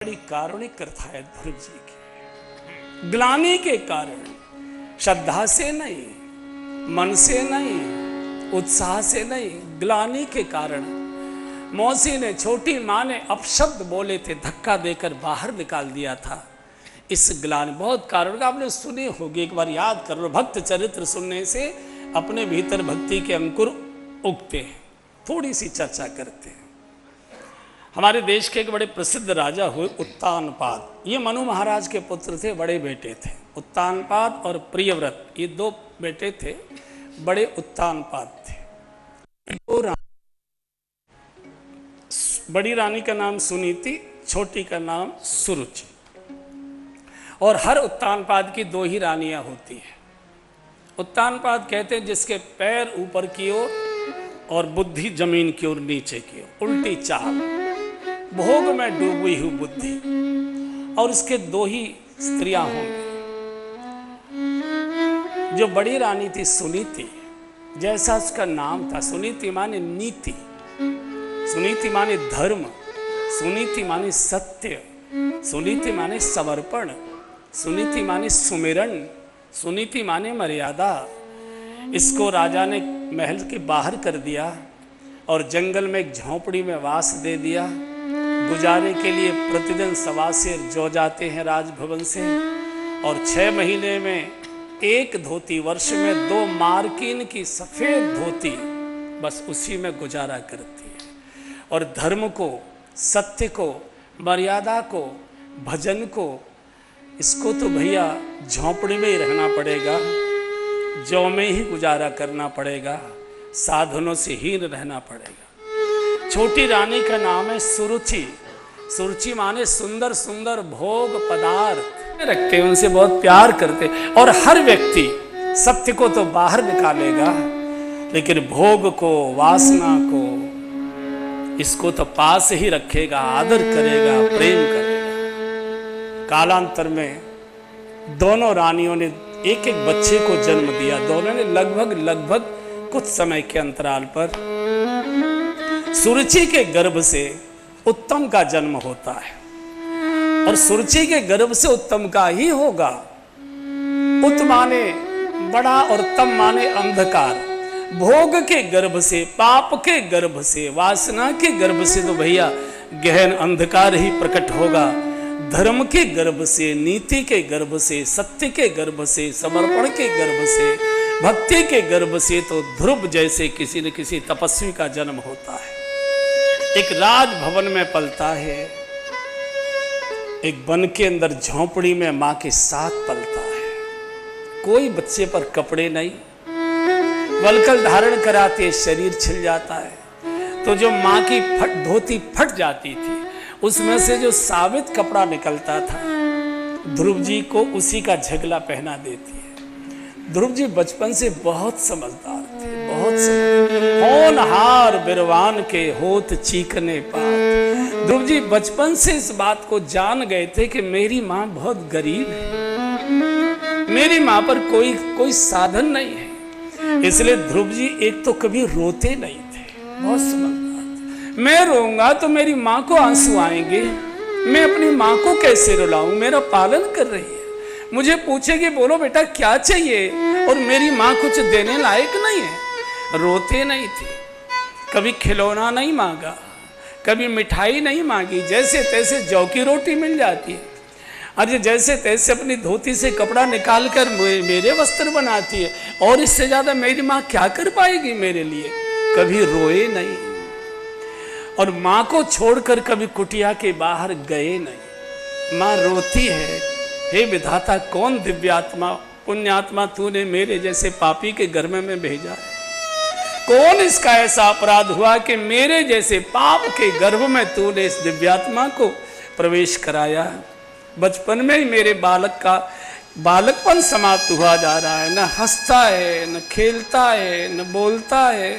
बड़ी कारुणिक कथा है ध्रुव जी की। ग्लानि के कारण, श्रद्धा से नहीं, मन से नहीं, उत्साह से नहीं, ग्लानि के कारण मौसी ने, छोटी माँ ने अपशब्द बोले थे, धक्का देकर बाहर निकाल दिया था। इस ग्लानि बहुत कारण आपने सुनी होगी, एक बार याद कर लो। भक्त चरित्र सुनने से अपने भीतर भक्ति के अंकुर उगते हैं। थोड़ी सी चर्चा करते हैं। हमारे देश के एक बड़े प्रसिद्ध राजा हुए उत्तानपाद। ये मनु महाराज के पुत्र थे, बड़े बेटे थे। उत्तानपाद और प्रियव्रत, ये दो बेटे थे, बड़े उत्तानपाद थे। दो बड़ी रानी का नाम सुनीति, छोटी का नाम सुरुचि। और हर उत्तानपाद की दो ही रानियां होती हैं। उत्तानपाद कहते हैं जिसके पैर ऊपर की ओर और बुद्धि जमीन की ओर, नीचे की ओर, उल्टी चाल, भोग में डूबी हुई बुद्धि। और इसके दो ही स्त्रियां होंगी। जो बड़ी रानी थी सुनीति, जैसा उसका नाम था, सुनीति माने नीति, सुनीति माने धर्म, सुनीति माने सत्य, सुनीति माने समर्पण, सुनीति माने सुमिरन, सुनीति माने मर्यादा। इसको राजा ने महल के बाहर कर दिया और जंगल में एक झोंपड़ी में वास दे दिया। गुजारे के लिए प्रतिदिन 1.25 सेर जौ जाते हैं राजभवन से, और 6 महीने में एक धोती, वर्ष में 2 मार्किन की सफ़ेद धोती, बस उसी में गुजारा करती है। और धर्म को, सत्य को, मर्यादा को, भजन को, इसको तो भैया झोंपड़ी में ही रहना पड़ेगा, जौ में ही गुजारा करना पड़ेगा, साधनों से हीन रहना पड़ेगा। छोटी रानी का नाम है सुरुचि। सुरुचि माने सुंदर सुंदर भोग पदार्थ रखते हैं, उनसे बहुत प्यार करते। और हर व्यक्ति सत्य को तो बाहर निकालेगा, लेकिन भोग को, वासना को, इसको तो पास ही रखेगा, आदर करेगा, प्रेम करेगा। कालांतर में दोनों रानियों ने एक एक बच्चे को जन्म दिया। दोनों ने लगभग कुछ समय के अंतराल पर सुरुचि के गर्भ से उत्तम का जन्म होता है, और सुरुचि के गर्भ से उत्तम का ही होगा। उत माने बड़ा और तम माने अंधकार। भोग के गर्भ से, पाप के गर्भ से, वासना के गर्भ से तो भैया गहन अंधकार ही प्रकट होगा। धर्म के गर्भ से, नीति के गर्भ से, सत्य के गर्भ से, समर्पण के गर्भ से, भक्ति के गर्भ से तो ध्रुव जैसे किसी न किसी तपस्वी का जन्म होता है। एक राजभवन में पलता है, एक वन के अंदर झोंपड़ी में माँ के साथ पलता है। कोई बच्चे पर कपड़े नहीं, वल्कल धारण कराते शरीर छिल जाता है। तो जो माँ की धोती फट जाती थी, उसमें से जो साबित कपड़ा निकलता था, ध्रुव जी को उसी का झगला पहना देती है। ध्रुव जी बचपन से बहुत समझदार थे, बहुत होनहार बिरवान के होत चीकने पात। ध्रुव जी बचपन से इस बात को जान गए थे कि मेरी माँ बहुत गरीब है, मेरी माँ पर कोई साधन नहीं है। इसलिए ध्रुव जी एक तो कभी रोते नहीं थे, बहुत समझदार थे। मैं रोऊंगा तो मेरी माँ को आंसू आएंगे, मैं अपनी माँ को कैसे रुलाऊं? मेरा पालन कर रही है, मुझे पूछेगी बोलो बेटा क्या चाहिए, और मेरी माँ कुछ देने लायक नहीं है। रोते नहीं थे, कभी खिलौना नहीं मांगा, कभी मिठाई नहीं मांगी। जैसे तैसे जौ की रोटी मिल जाती है, अरे जैसे तैसे अपनी धोती से कपड़ा निकाल कर मेरे वस्त्र बनाती है। और इससे ज्यादा मेरी माँ क्या कर पाएगी मेरे लिए? कभी रोए नहीं, और माँ को छोड़कर कभी कुटिया के बाहर गए नहीं। माँ रोती है, हे विधाता, कौन दिव्यात्मा, पुण्यात्मा तूने मेरे जैसे पापी के घर में भेजा है? कौन इसका ऐसा अपराध हुआ कि मेरे जैसे पाप के गर्भ में तूने इस दिव्यात्मा को प्रवेश कराया? बचपन में ही मेरे बालक का बालकपन समाप्त हुआ जा रहा है। न हंसता है, न खेलता है, न बोलता है,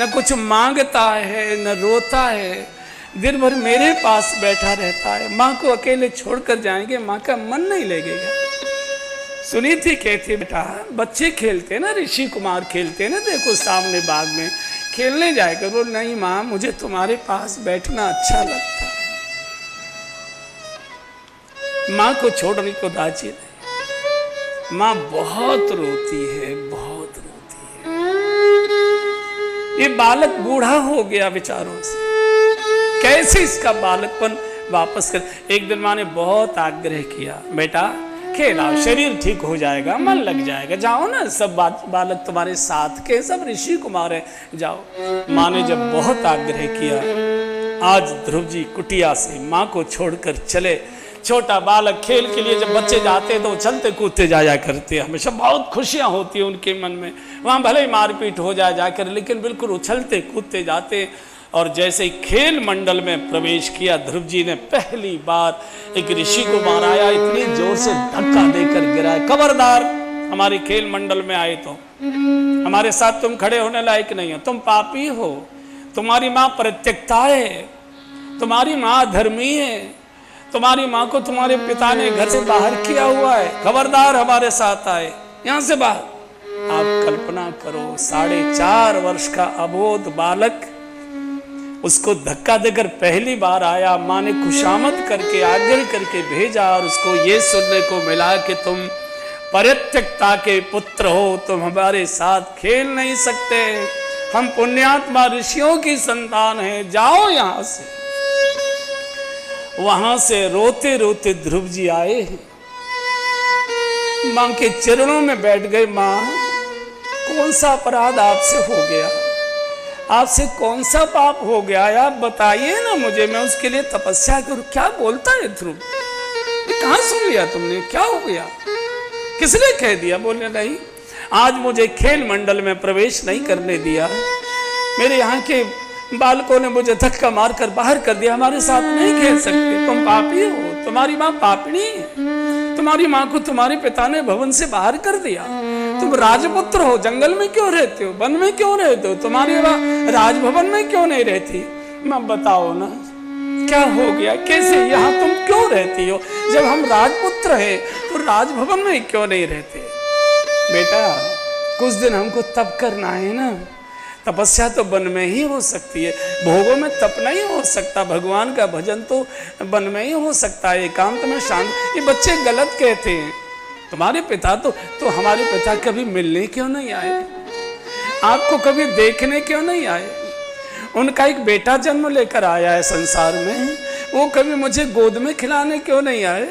न कुछ मांगता है, न रोता है। दिन भर मेरे पास बैठा रहता है। माँ को अकेले छोड़कर जाएंगे, माँ का मन नहीं लगेगा। सुनीति कहती, बेटा बच्चे खेलते ना, ऋषि कुमार खेलते ना, देखो सामने बाग में खेलने जाएगा। बोल नहीं माँ, मुझे तुम्हारे पास बैठना अच्छा लगता है। माँ को छोड़ने को राजी नहीं। माँ बहुत रोती है, बहुत रोती है। ये बालक बूढ़ा हो गया विचारों से, कैसे इसका बालकपन वापस कर। एक दिन माँ ने बहुत आग्रह किया, बेटा खेलाओ, शरीर ठीक हो जाएगा, मन लग जाएगा, जाओ ना, सब बालक तुम्हारे साथ के, सब ऋषि कुमार है, जाओ। माँ ने जब बहुत आग्रह किया, आज ध्रुव जी कुटिया से माँ को छोड़कर चले। छोटा बालक खेल के लिए जब बच्चे जाते तो चलते कूदते जाया करते, हमेशा बहुत खुशियाँ होती है उनके मन में। वहाँ भले ही मारपीट हो जाकर, लेकिन बिल्कुल उछलते कूदते जाते। और जैसे ही खेल मंडल में प्रवेश किया, ध्रुव जी ने पहली बार एक ऋषि को माराया, इतनी जोर से धक्का देकर गिराया। खबरदार, हमारे खेल मंडल में आए तो हमारे साथ तुम खड़े होने लायक नहीं हो, तुम पापी हो, तुम्हारी माँ परित्यक्ता है, तुम्हारी माँ धर्मी है, तुम्हारी माँ को तुम्हारे पिता ने घर से बाहर किया हुआ है, खबरदार हमारे साथ आए, यहां से बाहर। आप कल्पना करो, 4.5 वर्ष का अबोध बालक, उसको धक्का देकर पहली बार आया। माँ ने खुशामद करके आग्रह करके भेजा और उसको ये सुनने को मिला कि तुम परित्यक्ता के पुत्र हो, तुम हमारे साथ खेल नहीं सकते, हम पुण्यात्मा ऋषियों की संतान हैं, जाओ यहां से। वहां से रोते रोते ध्रुव जी आए, मां के चरणों में बैठ गए। मां, कौन सा अपराध आपसे हो गया, आपसे कौन सा पाप हो गया, आप बताइए ना मुझे, मैं उसके लिए तपस्या करूं। क्या बोलता है ध्रुव, ये कहां सुन लिया तुमने, क्या हो गया, किसने कह दिया? बोले नहीं, आज मुझे खेल मंडल में प्रवेश नहीं करने दिया, मेरे यहाँ के बालकों ने मुझे धक्का मारकर बाहर कर दिया, हमारे साथ नहीं खेल सकते, तुम पापी हो, तुम्हारी माँ पापनी है, तुम्हारी माँ को तुम्हारे पिता ने भवन से बाहर कर दिया, तुम राजपुत्र हो, जंगल में क्यों रहते हो, वन में क्यों रहते हो, तुम्हारी माँ राजभवन में क्यों नहीं रहती? मैं बताओ ना, क्या हो गया, कैसे यहाँ तुम क्यों रहती हो? जब हम राजपुत्र हैं तो राजभवन में क्यों नहीं रहते? बेटा, कुछ दिन हमको तप करना है ना, तपस्या तो वन में ही हो सकती है, भोगों में तप नहीं हो सकता, भगवान का भजन तो वन में ही हो सकता है, एकांत में शांत। ये बच्चे गलत कहते हैं, तुम्हारे पिता तो हमारे पिता कभी मिलने क्यों नहीं आए, आपको कभी देखने क्यों नहीं आए? उनका एक बेटा जन्म लेकर आया है संसार में, वो कभी मुझे गोद में खिलाने क्यों नहीं आए,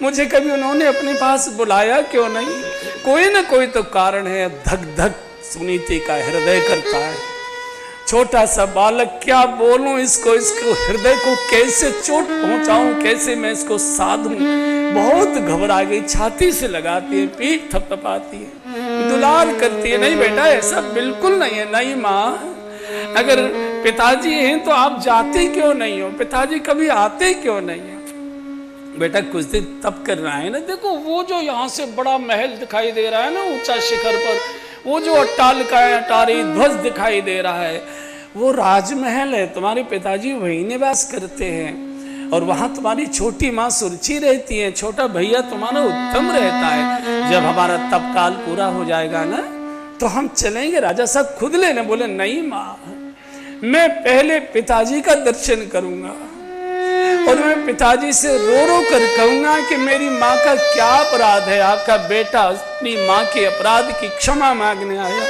मुझे कभी उन्होंने अपने पास बुलाया क्यों नहीं? कोई ना कोई तो कारण है। धक धक सुनीति का हृदय करता है। छोटा सा बालक, क्या बोलूं इसको हृदय को कैसे चोट पहुंचाऊं, कैसे मैं इसको साधूं? बहुत घबरा गई, छाती से लगाती है, पीठ थपथपाती है, दुलार करती है। नहीं बेटा, ऐसा बिल्कुल नहीं है। नहीं माँ, अगर पिताजी हैं तो आप जाते क्यों नहीं हो, पिताजी कभी आते क्यों नहीं है? बेटा, कुछ दिन तप करना है ना। देखो, वो जो यहाँ से बड़ा महल दिखाई दे रहा है ना ऊंचा शिखर पर, वो जो अट्टालिकाएं अटारी ध्वज दिखाई दे रहा है, वो राजमहल है, तुम्हारे पिताजी वहीं निवास करते हैं। और वहां तुम्हारी छोटी माँ सुरुचि रहती है, छोटा भैया तुम्हारा उत्तम रहता है। जब हमारा तप काल पूरा हो जाएगा ना, तो हम चलेंगे, राजा साहब खुद लेने। बोले नहीं माँ, मैं पहले पिताजी का दर्शन करूंगा और मैं पिताजी से रो रो कर कहूंगा कि मेरी माँ का क्या अपराध है, आपका बेटा अपनी माँ के अपराध की क्षमा मांगने आया,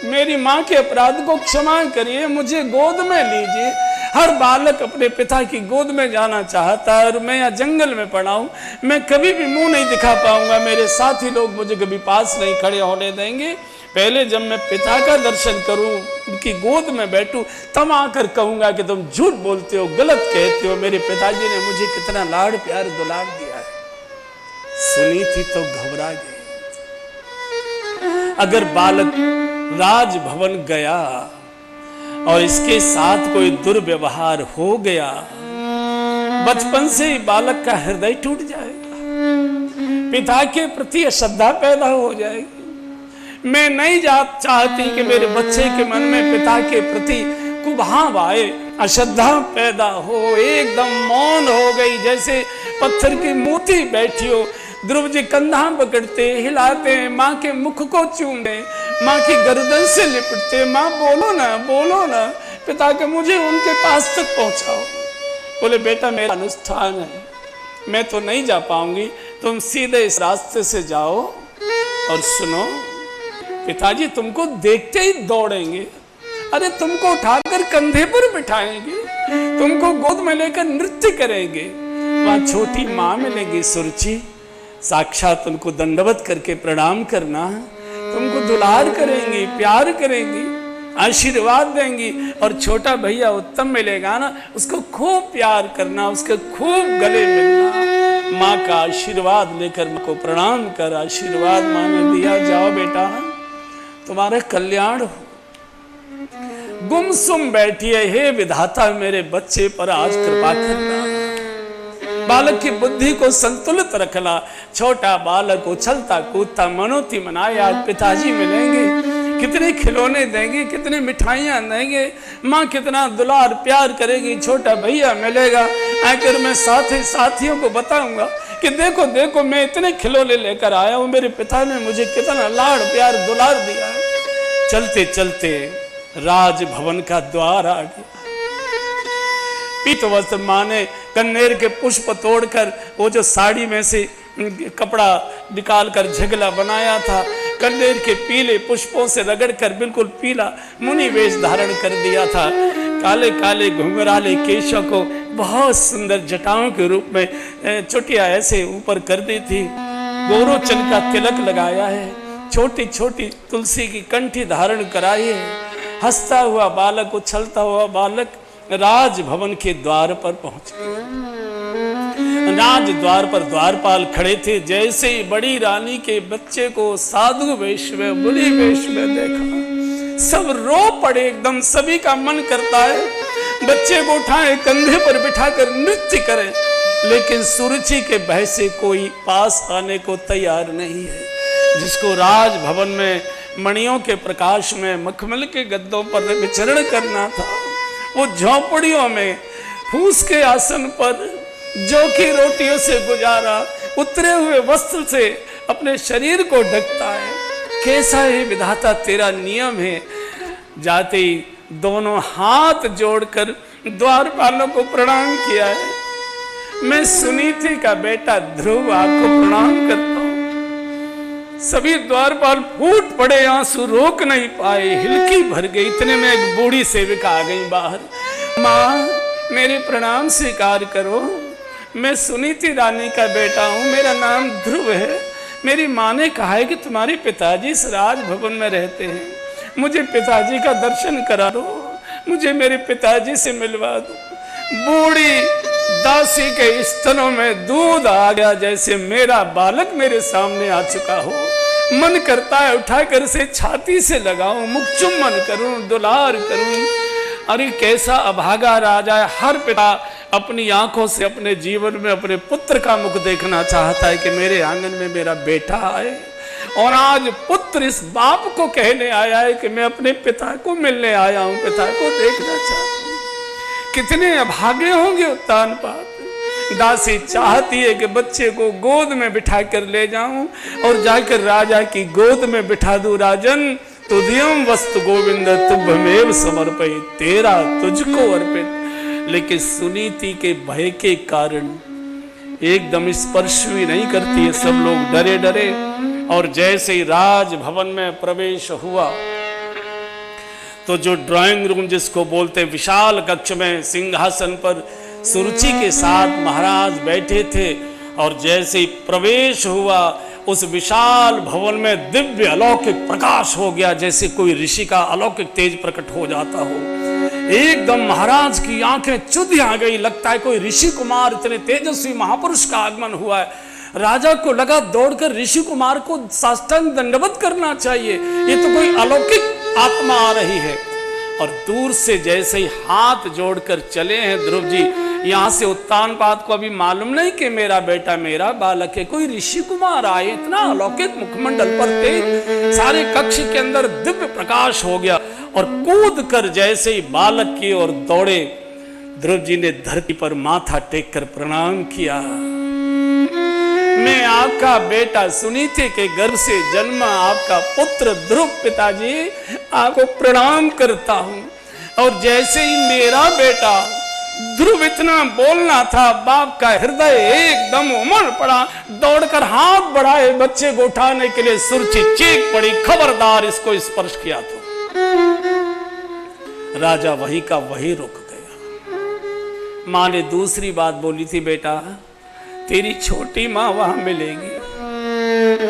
मेरी माँ के अपराध को क्षमा करिए, मुझे गोद में लीजिए। हर बालक अपने पिता की गोद में जाना चाहता है, और मैं यहाँ जंगल में पड़ा हूँ, मैं कभी भी मुंह नहीं दिखा पाऊंगा, मेरे साथी लोग मुझे कभी पास नहीं खड़े होने देंगे। पहले जब मैं पिता का दर्शन करूं, उनकी गोद में बैठूं, तब आकर कहूंगा कि तुम झूठ बोलते हो, गलत कहते हो, मेरे पिताजी ने मुझे कितना लाड़ प्यार दुलार दिया है। सुनी थी तो घबरा गई। अगर बालक राजभवन गया और इसके साथ कोई दुर्व्यवहार हो गया, बचपन से ही बालक का हृदय टूट जाएगा, पिता के प्रति अश्रद्धा पैदा हो जाएगी। मैं नहीं चाहती कि मेरे बच्चे के मन में पिता के प्रति कुभाव आए, अश्रद्धा पैदा हो, एकदम मौन हो गई, जैसे पत्थर की मूर्ति बैठी हो। ध्रुव जी कंधा पकड़ते, हिलाते, माँ के मुख को चूमते, माँ की गर्दन से लिपटते, माँ बोलो ना, बोलो ना पिता के, मुझे उनके पास तक पहुंचाओ। बोले बेटा, मेरा अनुष्ठान है, मैं तो नहीं जा पाऊंगी, तुम सीधे इस रास्ते से जाओ और सुनो, पिताजी तुमको देखते ही दौड़ेंगे, अरे तुमको उठाकर कंधे पर बिठाएंगे, तुमको गोद में लेकर नृत्य करेंगे। वहां छोटी माँ मिलेगी सुरुचि, साक्षात उनको दंडवत करके प्रणाम करना, तुमको दुलार करेंगी, प्यार करेंगी, आशीर्वाद देंगी। और छोटा भैया उत्तम मिलेगा ना, उसको खूब प्यार करना, उसके खूब गले मिलना, माँ का आशीर्वाद लेकर माँ को प्रणाम कर, आशीर्वाद माँ ने दिया, जाओ बेटा तुम्हारा कल्याण हो। गुमसुम बैठिए, हे विधाता मेरे बच्चे पर आज कृपा करना, बालक की बुद्धि को संतुलित रखना। छोटा बालक उछलता कूदता मनोती मनाए, आज पिताजी मिलेंगे, कितने खिलौने देंगे, कितने मिठाइयाँ देंगे, माँ कितना दुलार प्यार करेगी, छोटा भैया मिलेगा, आकर मैं साथियों को बताऊंगा कि देखो देखो मैं इतने खिलौने लेकर आया हूँ, मेरे पिता ने मुझे कितना लाड़ प्यार दुलार दिया है। चलते चलते राजभवन का द्वार आ गया। पीत वस्त्र माँ ने कन्नेर के पुष्प तोड़कर वो जो साड़ी में से कपड़ा निकाल कर झगला बनाया था, कन्नेर के पीले पुष्पों से रगड़कर बिल्कुल पीला मुनि वेश धारण कर दिया था। काले काले घुंघराले केशों को बहुत सुंदर जटाओं के रूप में चुटिया ऐसे ऊपर कर दी थी। गोरोचन का तिलक लगाया है, छोटी छोटी तुलसी की कंठी धारण कराई है। हंसता हुआ बालक, उछलता हुआ बालक राजभवन के द्वार पर पहुंच गया। राज द्वार पर द्वारपाल खड़े थे। जैसे ही बड़ी रानी के बच्चे को साधु वेश में, मुनि वेश में देखा, सब रो पड़े एकदम। सभी का मन करता है बच्चे को उठाए, कंधे पर बिठाकर नृत्य करें, लेकिन सुरुचि के भय से कोई पास आने को तैयार नहीं है। जिसको राजभवन में मणियों के प्रकाश में मखमल के गद्दों पर विचरण करना था, वो झोपड़ियों में फूस के आसन पर जौ की रोटियों से गुजारा, उतरे हुए वस्त्र से अपने शरीर को ढकता है। कैसा ही विधाता तेरा नियम है। जाते ही दोनों हाथ जोड़कर द्वारपालों को प्रणाम किया है। मैं सुनीति का बेटा ध्रुव आपको प्रणाम करता हूँ। सभी द्वारपाल फूट पड़े, आंसू रोक नहीं पाए, हिलकी भर गई। इतने में एक बूढ़ी सेविका आ गई बाहर। माँ मेरे प्रणाम स्वीकार करो, मैं सुनीति रानी का बेटा हूँ, मेरा नाम ध्रुव है। मेरी माँ ने कहा है कि तुम्हारे पिताजी इस राजभवन में रहते हैं, मुझे पिताजी का दर्शन करा दो, मुझे मेरे पिताजी से मिलवा दो। बूढ़ी दासी के स्तनों में दूध आ गया, जैसे मेरा बालक मेरे सामने आ चुका हो। मन करता है उठाकर से छाती से लगाऊं, मुख चुम्बन करूं, दुलार करूं। अरे कैसा अभागा राजा है। हर पिता अपनी आंखों से अपने जीवन में अपने पुत्र का मुख देखना चाहता है कि मेरे आंगन में मेरा बेटा आए। और आज पुत्र इस बाप को कहने आया है कि मैं अपने पिता को मिलने आया हूं, पिता को देखना चाहता हूं। कितने अभागे होंगे उत्तानपाद। दासी चाहती है कि बच्चे को गोद में बिठा कर ले जाऊं और जाकर राजा की गोद में बिठा दूं। राजन तुधियम वस्तु गोविंद तुभ्यमेव समर्पय, तेरा तुझको अर्पित। लेकिन सुनीति के भय के कारण एकदम स्पर्श भी नहीं करती है। सब लोग डरे डरे। और जैसे ही राजभवन में प्रवेश हुआ तो जो ड्राइंग रूम जिसको बोलते विशाल कक्ष में सिंहासन पर सुरुचि के साथ महाराज बैठे थे। और जैसे ही प्रवेश हुआ उस विशाल भवन में दिव्य अलौकिक प्रकाश हो गया, जैसे कोई ऋषि का अलौकिक तेज प्रकट हो जाता हो। एकदम महाराज की आंखें चुधी आ गई। लगता है कोई ऋषि कुमार, इतने तेजस्वी महापुरुष का आगमन हुआ है। राजा को लगा दौड़कर ऋषि कुमार को साष्टांग दंडवत करना चाहिए, ये तो कोई अलौकिक आत्मा आ रही है। और दूर से जैसे ही हाथ जोड़कर चले हैं ध्रुव जी, यहाँ से उत्तानपाद को अभी मालूम नहीं कि मेरा बेटा मेरा बालक है, कोई ऋषि कुमार आए। इतना अलौकिक मुखमंडल पर थे, सारे कक्ष के अंदर दिव्य प्रकाश हो गया। और कूद कर जैसे ही बालक की ओर दौड़े, ध्रुव जी ने धरती पर माथा टेक कर प्रणाम किया। मैं आपका बेटा सुनीति के गर्भ से जन्मा आपका पुत्र ध्रुव पिताजी आपको प्रणाम करता हूं। और जैसे ही मेरा बेटा ध्रुव इतना बोलना था, बाप का हृदय एकदम उमड़ पड़ा। दौड़कर हाथ बढ़ाए बच्चे को उठाने के लिए, सुरची चीख पड़ी, खबरदार इसको स्पर्श किया तो। राजा वही का वही रुक गया। मां ने दूसरी बात बोली थी, बेटा तेरी छोटी मां वहां मिलेगी,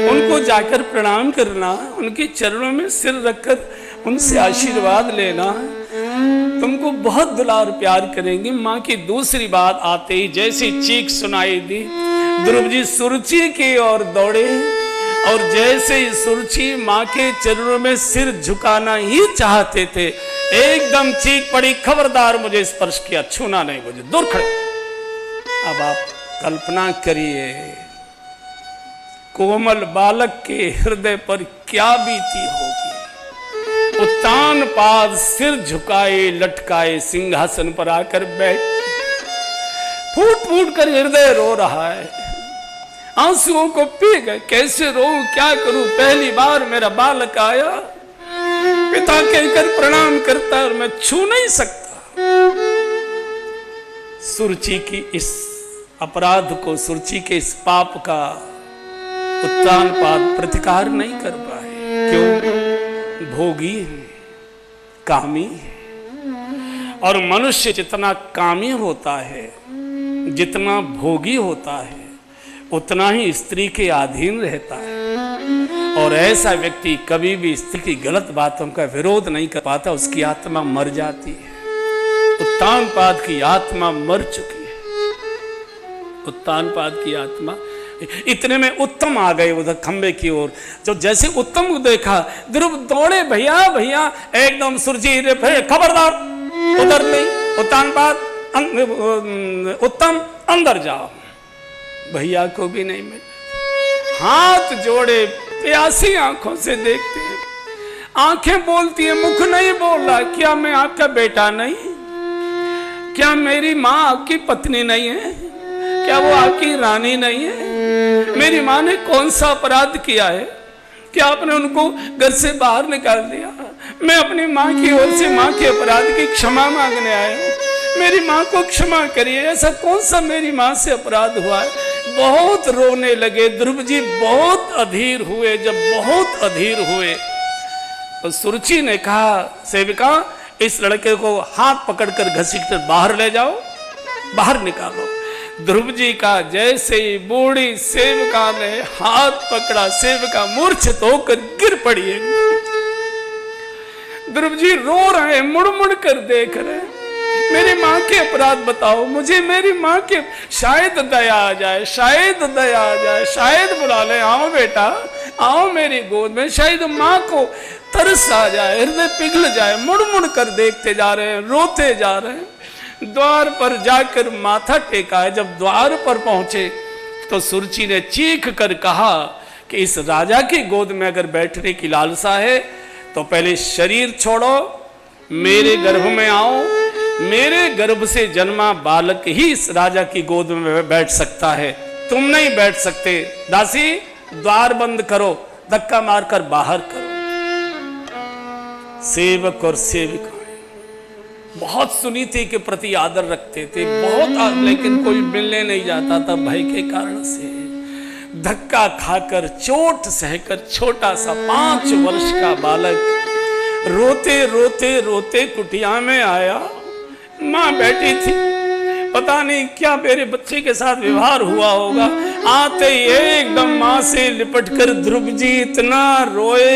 उनको जाकर प्रणाम करना, उनके चरणों में सिर रखकर उनसे आशीर्वाद लेना, तुमको बहुत दुलार प्यार करेंगी। मां की दूसरी बात आते ही जैसी चीख सुनाई दी, ध्रुव जी सुरुचि की ओर दौड़े और जैसे ही सुरुचि मां के चरणों में सिर झुकाना ही चाहते थे, एकदम चीख पड़ी, खबरदार मुझे स्पर्श किया, छूना नहीं मुझे, दूर खड़े। अब आप कल्पना करिए कोमल बालक के हृदय पर क्या बीती होगी। उत्तान पाद सिर झुकाए लटकाए सिंहासन पर आकर बैठ, फूट फूट कर हृदय रो रहा है, आंसुओं को पी गए। कैसे रो, क्या करूं, पहली बार मेरा बालक आया, पिता कहकर प्रणाम करता है और मैं छू नहीं सकता। सुरुचि की इस अपराध को, सुरुचि के इस पाप का उत्तान पाद प्रतिकार नहीं कर पाए। क्यों? भोगी कामी है। और मनुष्य जितना कामी होता है, जितना भोगी होता है, उतना ही स्त्री के अधीन रहता है। और ऐसा व्यक्ति कभी भी स्त्री की गलत बातों का विरोध नहीं कर पाता, उसकी आत्मा मर जाती है। उत्तान पाद की आत्मा मर चुकी है। उत्तान पाद की आत्मा, इतने में उत्तम आ गए उधर खंबे की ओर। जो जैसे उत्तम को देखा, ध्रुव दौड़े, भैया भैया, एकदम सुरजी रे, खबरदार उधर नहीं, उत्तान पाद, उत्तम अंदर जाओ। भैया को भी नहीं मिला, हाथ जोड़े प्यासी आंखों से देखते हैं, आंखें बोलती है, मुख नहीं बोल रहा। क्या मैं आपका बेटा नहीं? क्या मेरी माँ आपकी पत्नी नहीं है? क्या वो आपकी रानी नहीं है? मेरी माँ ने कौन सा अपराध किया है? क्या आपने उनको घर से बाहर निकाल दिया? मैं अपनी माँ की ओर से माँ के अपराध की क्षमा मांगने आया हूँ, मेरी माँ को क्षमा करिए। ऐसा कौन सा मेरी माँ से अपराध हुआ है? बहुत रोने लगे ध्रुव जी, बहुत अधीर हुए। जब बहुत अधीर हुए तो सुरुचि ने कहा, सेविका इस लड़के को हाथ पकड़कर घसीटकर बाहर ले जाओ, बाहर निकालो। ध्रुव जी का जैसे ही बूढ़ी सेविका ने हाथ पकड़ा, सेविका मूर्छित होकर गिर पड़ी है। ध्रुव जी रो रहे, मुड़ मुड़ कर देख रहे, मेरी माँ के अपराध बताओ मुझे, मेरी माँ के, शायद दया आ जाए, शायद दया आ जाए, शायद बुला ले, आओ बेटा आओ मेरी गोद में, शायद माँ को तरस आ जाए, हृदय पिघल जाए। मुड़ मुड़ कर देखते जा रहे हैं, रोते जा रहे हैं। द्वार पर जाकर माथा टेका है। जब द्वार पर पहुंचे तो सुरुचि ने चीख कर कहा कि इस राजा की गोद में अगर बैठने की लालसा है तो पहले शरीर छोड़ो, मेरे गर्भ में आओ, मेरे गर्भ से जन्मा बालक ही इस राजा की गोद में बैठ सकता है, तुम नहीं बैठ सकते। दासी द्वार बंद करो, धक्का मारकर बाहर करो। सेवक और सेविका बहुत सुनीति के प्रति आदर रखते थे, बहुत, लेकिन कोई मिलने नहीं जाता था भय के कारण से। धक्का खाकर, चोट सहकर छोटा सा 5 वर्ष का बालक रोते रोते रोते कुटिया में आया। माँ बैठी थी, पता नहीं क्या मेरे बच्चे के साथ व्यवहार हुआ होगा। आते ही एकदम माँ से लिपट कर ध्रुव जी इतना रोए,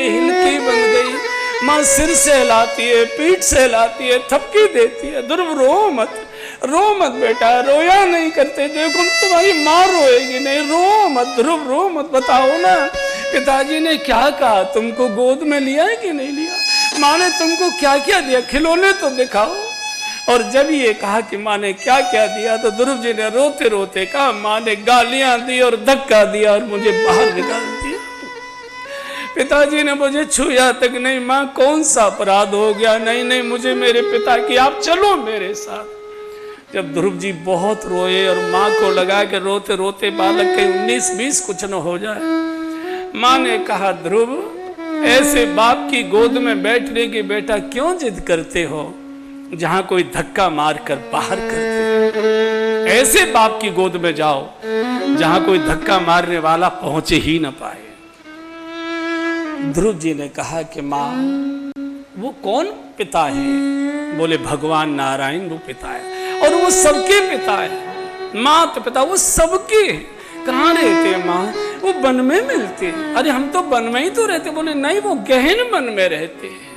हिलकी बन गई। माँ सिर से हिलाती है, पीठ से हिलाती है, थपकी देती है, ध्रुव रो मत बेटा, रोया नहीं करते, देखो तुम्हारी माँ रोएगी नहीं, रो मत ध्रुव, रो मत। बताओ ना पिताजी ने क्या कहा, तुमको गोद में लिया है कि नहीं लिया? माँ ने तुमको क्या क्या दिया, खिलौने तो दिखाओ। और जब ये कहा कि माँ ने क्या क्या दिया तो ध्रुव जी ने रोते रोते कहा, माँ ने गालियां दी और धक्का दिया और मुझे बाहर निकाल दिया। पिताजी ने मुझे छुआ तक नहीं। माँ कौन सा अपराध हो गया? नहीं मुझे मेरे पिता की, आप चलो मेरे साथ। जब ध्रुव जी बहुत रोए और माँ को लगा के रोते रोते बालक के 19-20 कुछ न हो जाए, माँ ने कहा, ध्रुव ऐसे बाप की गोद में बैठने की बेटा क्यों जिद करते हो? जहां कोई धक्का मारकर बाहर कर दे। ऐसे बाप की गोद में जाओ जहां कोई धक्का मारने वाला पहुंचे ही न पाए। ध्रुव जी ने कहा कि मां, वो कौन पिता है? बोले भगवान नारायण वो पिता है, और वो सबके पिता है। माता पिता वो सबके। कहाँ रहते हैं माँ? वो वन में मिलते हैं। अरे हम तो वन में ही तो रहते। बोले नहीं, वो गहन वन में रहते हैं।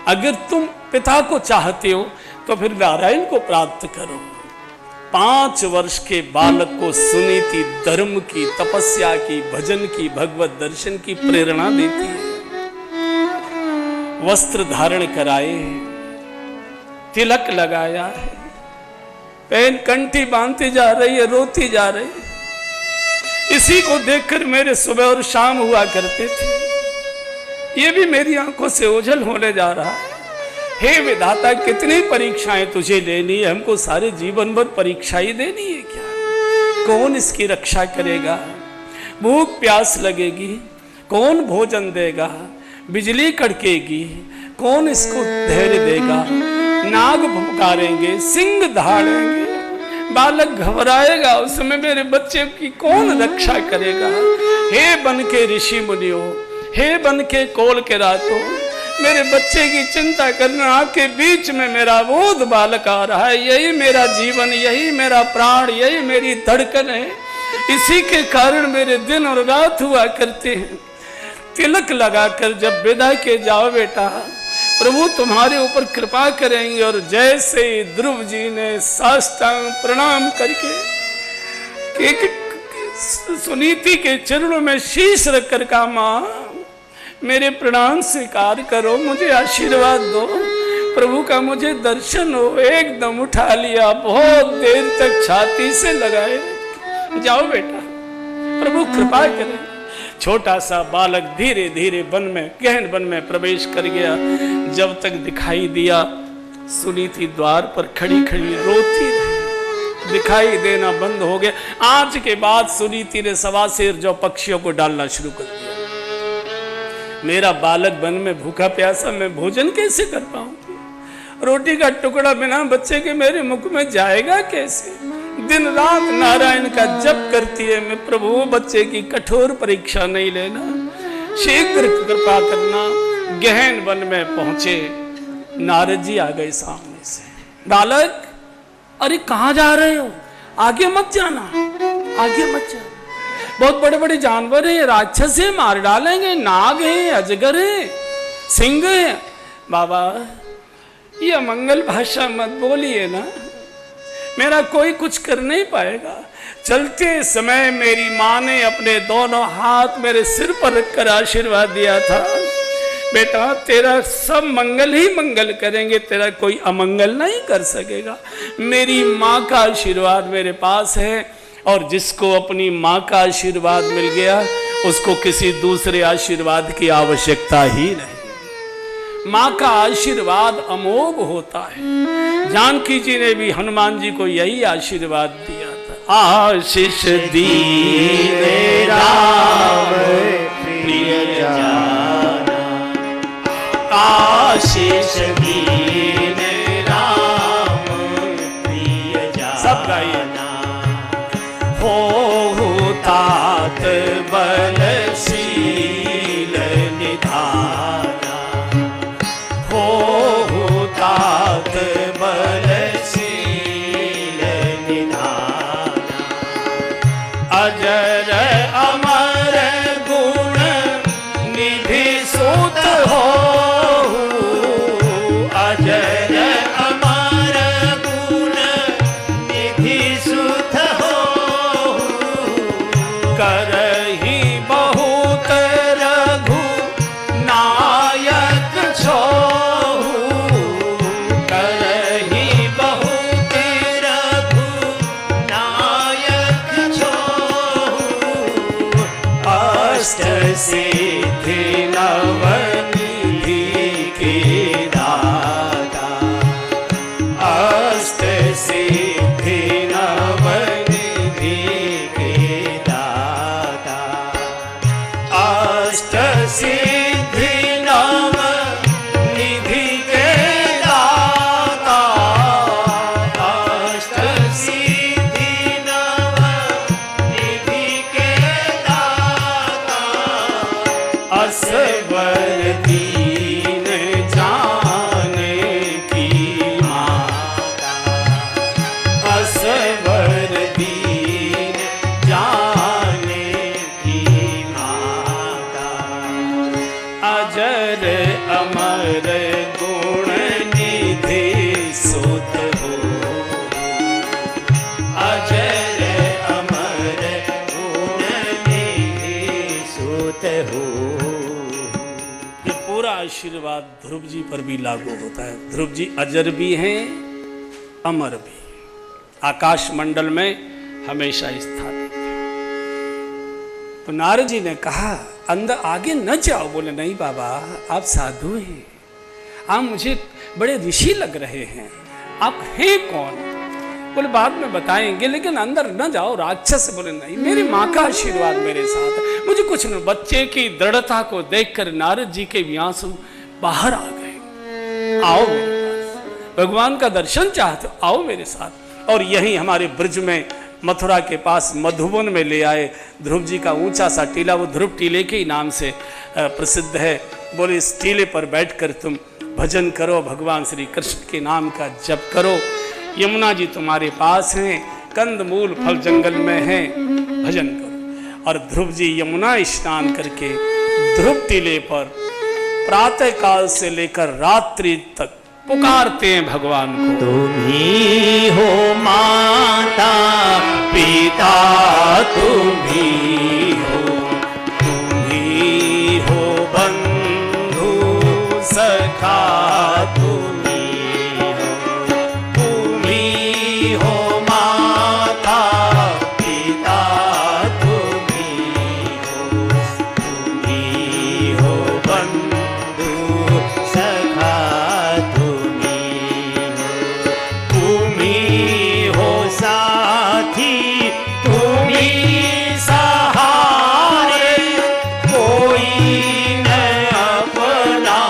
अगर तुम पिता को चाहते हो तो फिर नारायण को प्राप्त करो। 5 वर्ष के बालक को सुनीति धर्म की, तपस्या की, भजन की, भगवत दर्शन की प्रेरणा देती है। वस्त्र धारण कराए, तिलक लगाया है, पैन कंठी बांधती जा रही है, रोती जा रही है। इसी को देखकर मेरे सुबह और शाम हुआ करते थे। ये भी मेरी आंखों से ओझल होने जा रहा है। हे विधाता, कितनी परीक्षाएं तुझे लेनी है? हमको सारे जीवन भर परीक्षा ही देनी है क्या? कौन इसकी रक्षा करेगा? भूख प्यास लगेगी, कौन भोजन देगा? बिजली कड़केगी, कौन इसको धैर्य देगा? नाग फुकारेंगे, सिंह दहाड़ेंगे, बालक घबराएगा, उस समय मेरे बच्चे की कौन रक्षा करेगा? हे बन के ऋषि मुनियों, हे बन के कोल के रातों, मेरे बच्चे की चिंता करना। आपके बीच में मेरा बोध बालक आ रहा है। यही मेरा जीवन, यही मेरा प्राण, यही मेरी धड़कन है। इसी के कारण मेरे दिन और रात हुआ करते हैं। तिलक लगाकर जब विदा के जाओ बेटा, प्रभु तुम्हारे ऊपर कृपा करेंगे। और जैसे ध्रुव जी ने साष्टांग प्रणाम करके सुनीति के चरणों में शीश रखकर कहा, मां मेरे प्रणाम स्वीकार करो, मुझे आशीर्वाद दो, प्रभु का मुझे दर्शन हो। एकदम उठा लिया, बहुत देर तक छाती से लगाए। जाओ बेटा, प्रभु कृपा करें। छोटा सा बालक धीरे धीरे वन में, गहन वन में प्रवेश कर गया। जब तक दिखाई दिया, सुनीति द्वार पर खड़ी खड़ी रोती रही। दिखाई देना बंद हो गया। आज के बाद सुनीति ने सवा सेर जो पक्षियों को डालना शुरू कर दिया। मेरा बालक वन में भूखा प्यासा, मैं भोजन कैसे कर पाऊं? रोटी का टुकड़ा बिना बच्चे के मेरे मुख में जाएगा कैसे? दिन रात नारायण का जप करती है। मैं प्रभु बच्चे की कठोर परीक्षा नहीं लेना, शीघ्र कृपा करना। गहन वन में पहुंचे, नारद जी आ गए सामने से। बालक, अरे कहाँ जा रहे हो? आगे मत जाना, आगे मत जाना। बहुत बड़े बड़े जानवर हैं, राक्षस है, मार डालेंगे। नाग है, अजगर है, सिंह है। बाबा ये अमंगल भाषा मत बोलिए ना, मेरा कोई कुछ कर नहीं पाएगा। चलते समय मेरी माँ ने अपने दोनों हाथ मेरे सिर पर रखकर आशीर्वाद दिया था, बेटा तेरा सब मंगल ही मंगल करेंगे, तेरा कोई अमंगल नहीं कर सकेगा। मेरी माँ का आशीर्वाद मेरे पास है, और जिसको अपनी माँ का आशीर्वाद मिल गया उसको किसी दूसरे आशीर्वाद की आवश्यकता ही नहीं। माँ का आशीर्वाद अमोघ होता है। जानकी जी ने भी हनुमान जी को यही आशीर्वाद दिया था। आशीष दीने राम प्रिय जाना, आशीष दीने राम प्रिय जाना। सब गाइए। हो तात बलशील निधाना, हो तात बलशील निधाना। अजर अमर गुण निधि सुत हो, अजर अमर गुण निधि सुत हो। करही बहुत रघु नायक छोहु, करही बहुत रघु नायक छोहु। अष्ट सिद्धि नवनिधि के दाता, अष्ट सिद्धि नव आशीर्वाद ध्रुव जी पर भी लागू होता है। ध्रुव जी अजर भी हैं, अमर भी, आकाश मंडल में हमेशा स्थापित है। तो नारद जी ने कहा अंदर आगे न जाओ। बोले नहीं बाबा, आप साधु हैं, आप मुझे बड़े ऋषि लग रहे हैं, आप हैं कौन? बोले बाद में बताएंगे, लेकिन अंदर न जाओ राक्षस। बोले नहीं, मेरी माँ का आशीर्वाद मेरे साथ है, मुझे कुछ नहीं। बच्चे की दृढ़ता को देखकर नारद जी के भी आंसू बाहर आ गए। आओ मेरे पास, भगवान का दर्शन चाहते हो, आओ मेरे साथ। और यहीं हमारे ब्रज में मथुरा के पास मधुबन में ले आए। ध्रुव जी का ऊंचा सा टीला, वो ध्रुव टीले के ही नाम से प्रसिद्ध है। बोले इस टीले पर बैठकर तुम भजन करो, भगवान श्री कृष्ण के नाम का जप करो। यमुना जी तुम्हारे पास हैं, कंद मूल फल जंगल में हैं, भजन करो। और ध्रुव जी यमुना स्नान करके ध्रुव टीले पर प्रातः काल से लेकर रात्रि तक पुकारते हैं भगवान को। तुम ही हो माता पिता, तुम ही हो बंधु सखा, तुम ही हो माता पिता, तुम ही हो बंधु सखा, साथी तुम्ही सहारे, कोई न अपना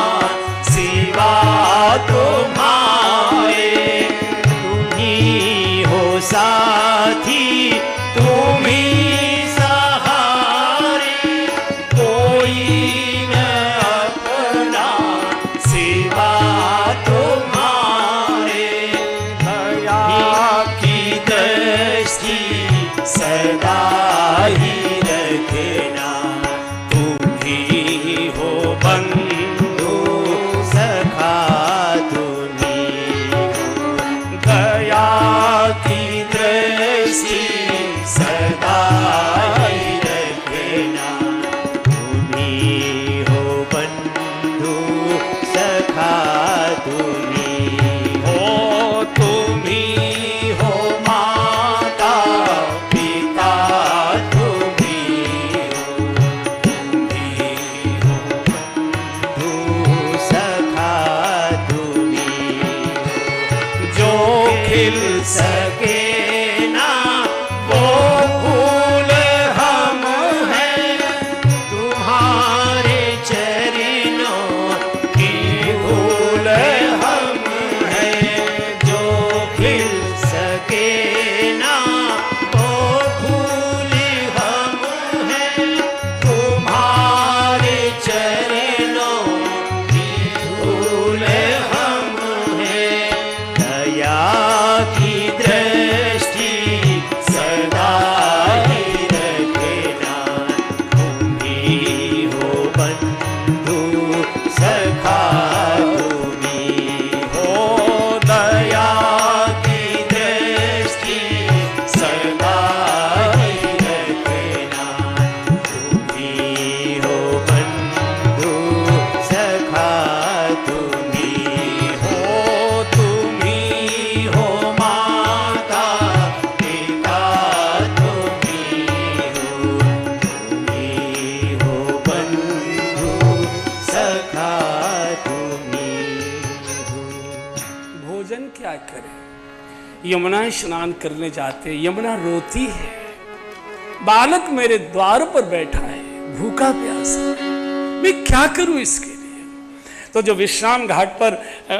सिवा तुम्हारे। तुम्ही हो साथी तुम्ही सहारे, कोई न अपना सिवा तुम्हारे। दया की दृष्टि सदा ही रखना, तुम ही हो बंधु सखा, तुम ही दया की दृष्टि सदा ही रखना, तुम ही हो बंधु सखा, तुम ही हो, तुम ही हो माता पिता, तुम ही हो बंधु सखा, तुम ही जो खिल सके ना वो फूल हम हैं, तुम्हारे चरणों की धूल हम हैं। जो खिल सके ना वो फूल हम हैं, तुम्हारे चरणों की धूल हम हैं। दया की दृष्टि सदा ही रखना, तुम ही हो बंधु सखा, तुम ही हो दया की दृष्टि सदा ही रखना, तुम ही हो बंधु सखा, तुम ही हो माता पिता, तुम ही हो बंधु सखा, तुम ही हो। भोजन क्या करें? यमुना स्नान करने जाते, यमुना रोती है, बालक मेरे द्वार पर बैठा है, भूखा प्यासा, मैं क्या करूं इसके लिए? तो जो विश्राम घाट पर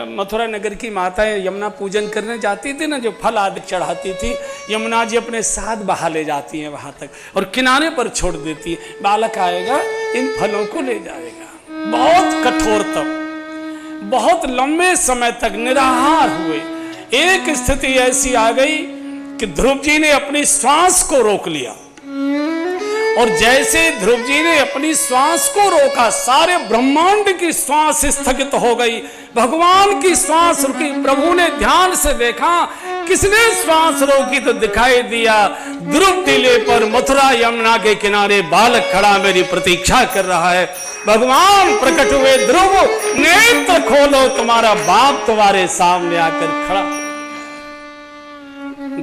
मथुरा नगर की माताएं यमुना पूजन करने जाती थी ना, जो फल आदि चढ़ाती थी, यमुना जी अपने साथ बहा ले जाती हैं वहां तक और किनारे पर छोड़ देती है। बालक आएगा, इन फलों को ले जाएगा। बहुत कठोर तप, बहुत लंबे समय तक निराहार हुए। एक स्थिति ऐसी आ गई कि ध्रुव जी ने अपनी श्वास को रोक लिया, और जैसे ध्रुव जी ने अपनी श्वास को रोका, सारे ब्रह्मांड की श्वास स्थगित हो गई, भगवान की श्वास रुकी। प्रभु ने ध्यान से देखा किसने श्वास रोकी तो दिखाई दिया ध्रुव टीले पर मथुरा यमुना के किनारे बालक खड़ा मेरी प्रतीक्षा कर रहा है। भगवान प्रकट हुए, ध्रुव नेत्र खोलो, तुम्हारा बाप तुम्हारे सामने आकर खड़ा।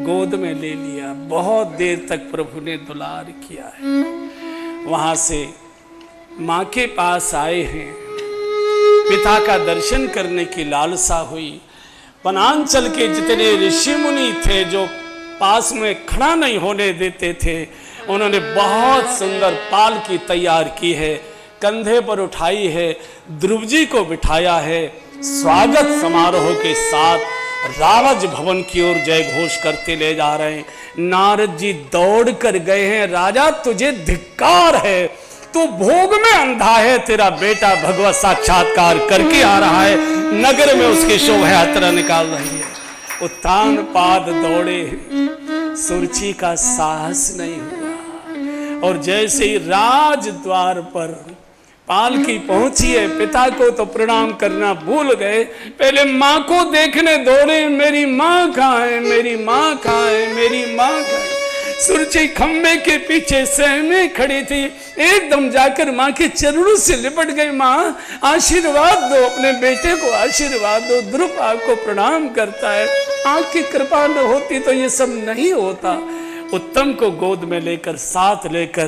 गोद में ले लिया, बहुत देर तक प्रभु ने दुलार किया है। वहां से मां के पास आए हैं, पिता का दर्शन करने की लालसा हुई। वनांचल के जितने ऋषि मुनि थे जो पास में खड़ा नहीं होने देते थे, उन्होंने बहुत सुंदर पालकी तैयार की है, कंधे पर उठाई है, ध्रुव जी को बिठाया है। स्वागत समारोह के साथ राज भवन की ओर जय घोष करते ले जा रहे हैं। नारद जी दौड़ कर गए हैं, राजा तुझे धिक्कार है, तू भोग में अंधा है, तेरा बेटा भगवत साक्षात्कार करके आ रहा है। नगर में उसकी शोभा यात्रा निकाल रही है। उत्तान पाद दौड़े, सुरची का साहस नहीं हुआ, और जैसे ही राज द्वार पर पालकी पहुंची है, पिता को तो प्रणाम करना भूल गए, पहले मां को देखने दौड़े, मेरी मां कहाँ है, मेरी मां कहाँ है, मेरी मां कहाँ है। सुरची खम्बे के पीछे सहमे खड़ी थी, एकदम जाकर मां के चरणों से लिपट गई। मां आशीर्वाद दो, अपने बेटे को आशीर्वाद दो। ध्रुव आपको प्रणाम करता है, आपकी कृपा न होती तो ये सब नहीं होता। उत्तम को गोद में लेकर साथ लेकर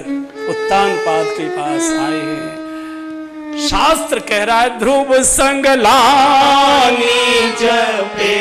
उत्तान पाद के पास आए हैं। शास्त्र कह रहा है ध्रुव संग लानी जपे